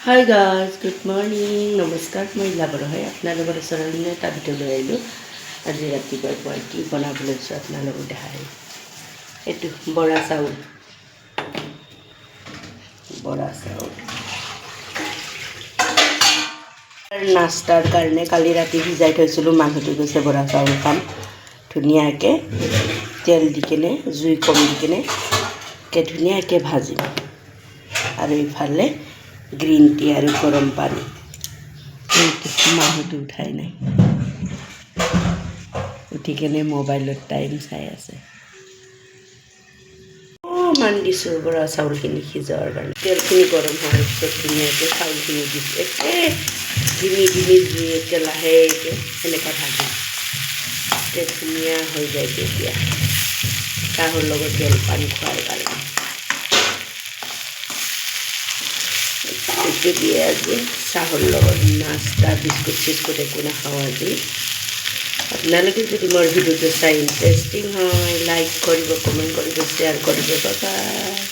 Hi guys, good morning, নমস্কাৰ। মই লাভৰ হয় আপোনালোকৰ ওচৰলৈ এটা ভিডিঅ' লৈ আহিলোঁ। আজি ৰাতিপুৱাৰ পৰা কি বনাবলৈ লৈছোঁ আপোনালোকক দেখাই। এইটো বৰা চাউল নাস্তাৰ কাৰণে কালি ৰাতি ভিজাই থৈছিলোঁ। মানুহটো গৈছে বৰা চাউল খাম। ধুনীয়াকৈ তেল দি কিনে, জুই কম দি কিনে ধুনীয়াকৈ ভাজিম। আৰু ইফালে গ্ৰীণ টি আৰু গৰম পানী। মানুহটো উঠাই নাই, উঠি কেনে মোবাইলত টাইম চাই আছে। অকণমান দিছোঁ বৰা চাউলখিনি সিজোৱাৰ কাৰণে। তেলখিনি গৰম হোৱাৰ পিছত ধুনীয়াকৈ চাউলখিনি দিছোঁ। একে ধিমি জুই একে লাহেকৈ সেনেকুৱা ভাজিম। এতিয়া ধুনীয়া হৈ যায়। তেতিয়া চাহৰ লগত জলপান খোৱাৰ কাৰণে এইটো দিয়ে। আজি চাহৰ লগত নাস্তা বিস্কুট একো নাখাওঁ আজি। আপোনালোকে যদি মোৰ ভিডিঅ'টো চাই ইণ্টাৰেষ্টিং হয়, লাইক কৰিব, কমেণ্ট কৰিব, শ্বেয়াৰ কৰিব। বাই।